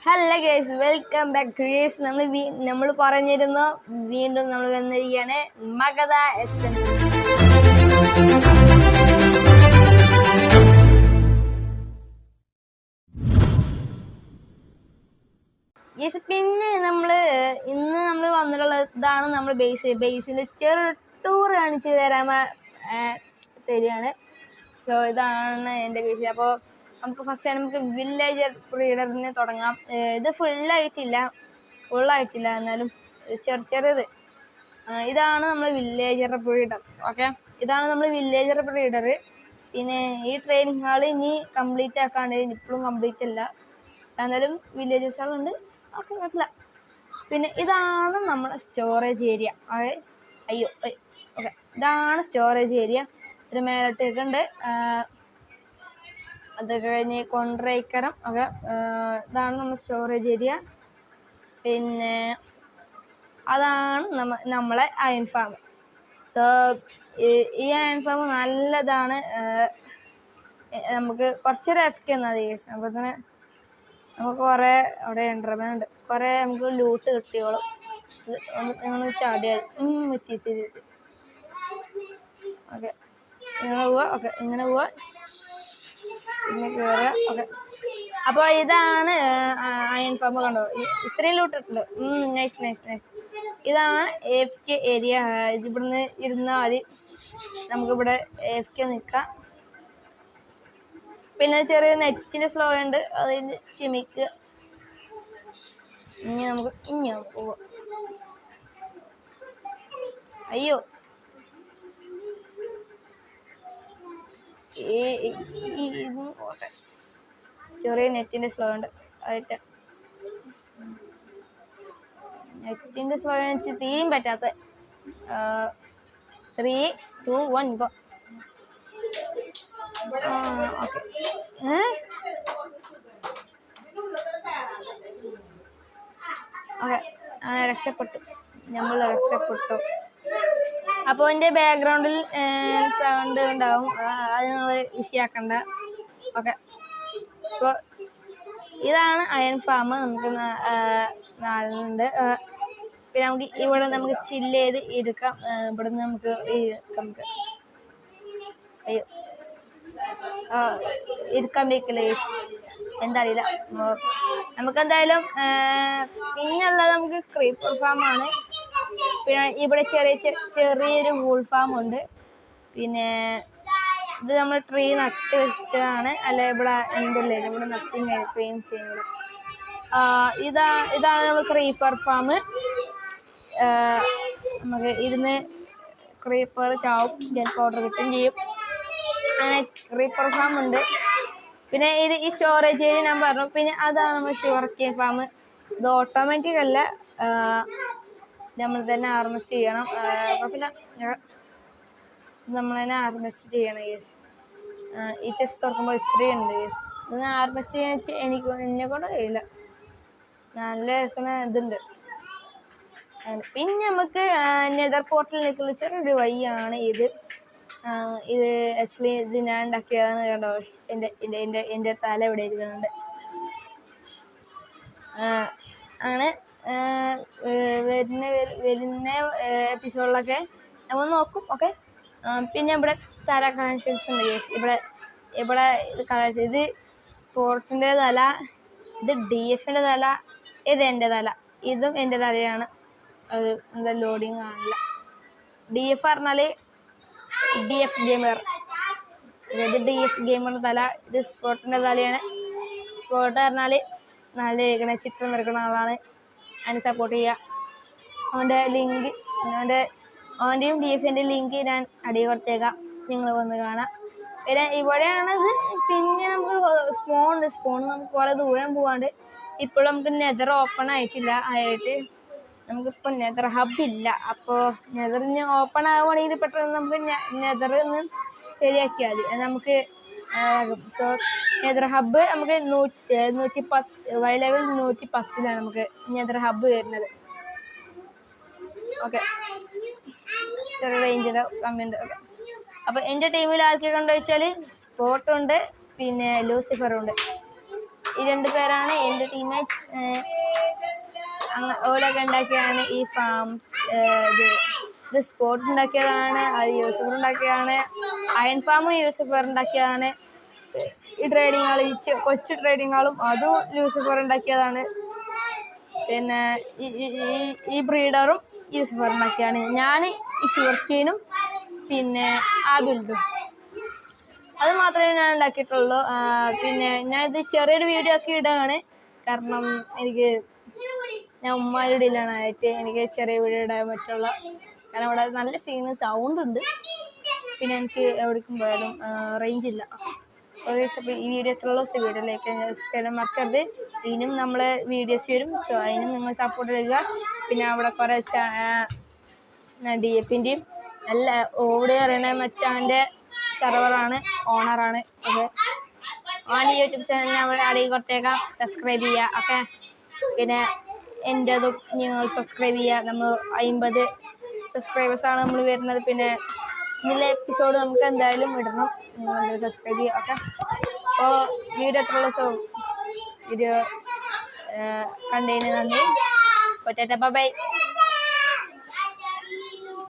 Hello guys, welcome back to guys. നമ്മൾ പറഞ്ഞിരുന്നു വീണ്ടും നമ്മൾ വന്നിരിക്കുകയാണ് മഗധ SM. യെസ്, പിന്നെ ഇന്ന് നമ്മൾ വന്നിട്ടുള്ള ഇതാണ് നമ്മൾ ബേസിന്റെ ചെറു ടൂർ കാണിച്ചു തരികയാണ്. സോ ഇതാണ് എൻ്റെ ബേസ്. അപ്പോൾ നമുക്ക് ഫസ്റ്റ് നമുക്ക് വില്ലേജർ ബ്രീഡറിന് തുടങ്ങാം. ഇത് ഫുള്ളായിട്ടില്ല, എന്നാലും ചെറിയത്. ഇതാണ് നമ്മൾ വില്ലേജർ ബ്രീഡർ. ഓക്കെ, ഇതാണ് നമ്മൾ വില്ലേജർ ബ്രീഡർ. പിന്നെ ഈ ട്രെയിനിങ് ഹാൾ ഇനി കംപ്ലീറ്റ് ആക്കാണ്ട്, ഇപ്പോഴും കംപ്ലീറ്റ് അല്ല, എന്നാലും വില്ലേജസ് ഹാളുണ്ട്. ഓക്കെ, പറ്റില്ല. പിന്നെ ഇതാണ് നമ്മുടെ സ്റ്റോറേജ് ഏരിയ. ഓക്കെ, ഇതാണ് സ്റ്റോറേജ് ഏരിയ. ഒരു മേലോട്ടൊക്കെ ഉണ്ട്. അത് കഴിഞ്ഞ് കൊണ്ട്രൈക്കരം. ഒക്കെ ഇതാണ് നമ്മുടെ സ്റ്റോറേജ് ഏരിയ. പിന്നെ അതാണ് നമ്മളെ അയൺ ഫാം. സോ ഈ അയൺ ഫാം നല്ലതാണ്. നമുക്ക് കുറച്ചൊരു എഫ്കെ മതി. അപ്പോൾ തന്നെ നമുക്ക് കുറേ അവിടെ ഉണ്ട്, കുറേ നമുക്ക് ലൂട്ട് കിട്ടിയോളും. നിങ്ങൾ ചാടിയാൽ എത്തി. ഓക്കെ, ഇങ്ങനെ പോവാ പിന്നെ കയറുക. ഓക്കെ, അപ്പോൾ ഇതാണ് അയൺ ഫാം. കണ്ടോ, ഇത്രയും ലൂട്ടിട്ടുണ്ട്. നൈസ്. ഇതാണ് AFK ഏരിയ. ഇവിടുന്ന് ഇരുന്നാൽ മതി, നമുക്കിവിടെ AFK നിൽക്കാം. പിന്നെ ചെറിയ നെറ്റിൻ്റെ സ്ലോ ഉണ്ട്, അതിൽ ക്ഷമിക്കുക. ഇനി നമുക്ക് പോവാം. അയ്യോ, ഓട്ടെ, ചെറിയ നെറ്റിൻ്റെ സ്ലോ ഉണ്ട്. നെറ്റിൻ്റെ സ്ലോ വെച്ച് തീയും പറ്റാത്ത. 3, 2, 1 ഗോ. ഓക്കെ, രക്ഷപ്പെട്ടു. അപ്പോൾ എൻ്റെ ബാക്ക്ഗ്രൗണ്ടിൽ സൗണ്ട് ഉണ്ടാവും, അത് നിങ്ങൾ വിഷയാക്കണ്ട. ഓക്കെ, അപ്പോൾ ഇതാണ് അയൺ ഫാം. നമുക്ക് നാലുണ്ട്. പിന്നെ ഇവിടെ നമുക്ക് ചില്ല് ചെയ്ത് ഇരിക്കാം. ഇവിടെ നിന്ന് നമുക്ക് ഇരിക്കാൻ വെക്കില്ല, എന്താ അറിയില്ല. നമുക്കെന്തായാലും പിന്നുള്ളത് നമുക്ക് ക്രീപ്പർ ഫാമാണ്. പിന്നെ ഇവിടെ ചെറിയൊരു വൂൾ ഫാം ഉണ്ട്. പിന്നെ ഇത് നമ്മൾ ട്രീ നട്ട് വെച്ചതാണ്. അല്ല, ഇവിടെ എന്തല്ലേ, ഇവിടെ നട്ടിങ് പെയിൻസ് ചെയ്യുന്നത്. ഇതാണ് നമ്മൾ ക്രീപ്പർ ഫാം. നമുക്ക് ഇരുന്ന് ക്രീപ്പർ ചാവും, ജെൽ പൗഡർ കിട്ടുകയും ചെയ്യും. അങ്ങനെ ക്രീപ്പർ ഫാം ഉണ്ട്. പിന്നെ ഈ സ്റ്റോറേജ് ഏരിയ ഞാൻ പറഞ്ഞു. പിന്നെ അതാണ് നമ്മൾ ഷുഗർ ഫാം. ഇത് ഓട്ടോമാറ്റിക് അല്ല, നമ്മൾ തന്നെ ഹാർവെസ്റ്റ് ചെയ്യണം. കുഴപ്പമില്ല, നമ്മൾ തന്നെ ഹാർവെസ്റ്റ് ചെയ്യണം. ഈ ചെസ്റ്റ് തുറക്കുമ്പോൾ ഇത്രയും ഉണ്ട്. ഇത് ഹാർവെസ്റ്റ് ചെയ്യാൻ എന്നെ കൊണ്ട് കഴിയില്ല, നല്ല ഇതുണ്ട്. പിന്നെ നമുക്ക് നെതർ പോർട്ടലിലേക്കുള്ള ചെറിയൊരു വഴിയാണ് ഇത്. ആക്ച്വലി ഇത് ഞാൻ ഉണ്ടാക്കിയതാണ്. കേട്ടോ, എൻ്റെ തല ഇവിടെ ഇരിക്കുന്നുണ്ട്. അങ്ങനെ വരുന്ന എപ്പിസോഡിലൊക്കെ നമ്മൾ നോക്കും. ഓക്കെ, പിന്നെ ഇവിടെ തല കണക്ഷൻസ് ഉണ്ട്. ഇവിടെ കളേഴ്സ്. ഇത് സ്പോർട്ടിൻ്റെ തല, ഇത് DFൻ്റെ തല, ഇത് എൻ്റെ തല, ഇതും എൻ്റെ തലയാണ്. അത് എന്താ ലോഡിങ് കാണില്ല. DF പറഞ്ഞാൽ DF ഗെയിമർ, ഇത് DF ഗെയിമറിൻ്റെ തല. ഇത് സ്പോർട്ടിൻ്റെ തലയാണ്. സ്പോർട്ട് പറഞ്ഞാൽ നല്ല ചിത്രം വരക്കുന്ന ആളാണ്, അതിനെ സപ്പോർട്ട് ചെയ്യുക. അവൻ്റെയും DFൻ്റെയും ലിങ്ക് ഞാൻ അടി കൊടുത്തേക്കാം, നിങ്ങൾ വന്ന് കാണാം. പിന്നെ ഇവിടെയാണത്. പിന്നെ നമുക്ക് സ്പോൺ നമുക്ക് കുറേ ദൂരം പോകാണ്ട്. ഇപ്പോഴും നമുക്ക് നെതർ ഓപ്പൺ ആയിട്ടില്ല. നമുക്കിപ്പോൾ നെതർ ഹബ് ഇല്ല. അപ്പോൾ നെതറിന് ഓപ്പൺ ആവുകയാണെങ്കിൽ പെട്ടെന്ന് നമുക്ക് നെതറിന്ന് ശരിയാക്കിയാൽ മതി. നമുക്ക് സോ നെതർ ഹബ്ബ് നമുക്ക് 110 വൈ ലെവൽ 110 നമുക്ക് നെതർ ഹബ്ബ് വരുന്നത്. ഓക്കെ, ചെറിയ റേഞ്ചിൻ്റെ കമ്മിയുണ്ട്. ഓക്കെ, അപ്പോൾ എൻ്റെ ടീമിൽ ആർക്കൊക്കെ ഉണ്ടോ വെച്ചാൽ സ്പോട്ടുണ്ട്, പിന്നെ ലൂസിഫറുണ്ട്. ഈ 2 പേരാണ് എൻ്റെ ടീമേറ്റ്. ഓലൊക്കെ ഉണ്ടാക്കിയതാണ് ഈ ഫാംസ്. ഇത് സ്പോട്ട് ഉണ്ടാക്കിയതാണ്, അത് യൂസഫർ ഉണ്ടാക്കിയതാണ്. അയൺ ഫാമും യൂസഫർ ഉണ്ടാക്കിയതാണ്. ഈ ട്രേഡിംഗ് ഹാൾ, കൊച്ചു ട്രേഡിംഗ് ഹാളും അതും യൂസഫർ ഉണ്ടാക്കിയതാണ്. പിന്നെ ഈ ബ്രീഡറും യൂസഫർ ഉണ്ടാക്കിയതാണ്. ഞാൻ ഈ ഷുഗർക്കെയിനും പിന്നെ ആ ബിൽഡും അത് മാത്രമേ ഞാൻ ഉണ്ടാക്കിയിട്ടുള്ളൂ. പിന്നെ ഞാൻ ഇത് ചെറിയൊരു വീഡിയോ ഒക്കെ ഇടുകയാണ്, കാരണം ഞാൻ ഉമ്മാരുടെ ഇടയിലാണ് ആയിട്ട് എനിക്ക് ചെറിയ വീഡിയോ ഇടാൻ പറ്റുള്ള. കാരണം ഇവിടെ നല്ല സൗണ്ട് ഉണ്ട്, പിന്നെ എനിക്ക് എവിടേക്കും പോയാലും റേഞ്ച് ഇല്ല. അപ്പോൾ ഈ വീഡിയോ എത്രയുള്ള വീഡിയോയിലേക്ക് മറക്കരുത്. ഇതിനും നമ്മൾ വീഡിയോസ് വരും, സോ അതിനും നിങ്ങൾ സപ്പോർട്ട് ചെയ്യുക. പിന്നെ അവിടെ കുറേ DFൻ്റെയും നല്ല ഓടി അറിയണ മച്ചാൻ്റെ സെർവറാണ്, ഓണറാണ്. ഓക്കെ, ഓൺ യൂട്യൂബ് ചാനൽ നമ്മൾ അടിയിൽ കൊടുത്തേക്കാം, സബ്സ്ക്രൈബ് ചെയ്യുക. ഓക്കെ, പിന്നെ എൻ്റെതും നിങ്ങൾ സബ്സ്ക്രൈബ് ചെയ്യുക. നമ്മൾ 50 സബ്സ്ക്രൈബേഴ്സാണ് നമ്മൾ വരുന്നത്. പിന്നെ ഇതിലെ എപ്പിസോഡ് നമുക്ക് എന്തായാലും ഇടണം, നിങ്ങൾ സബ്സ്ക്രൈബ് ചെയ്യുക. ഓക്കെ, അപ്പോൾ വീഡിയോ എത്രയുള്ള വീഡിയോ കണ്ടതിന് നന്ദി. ബൈ.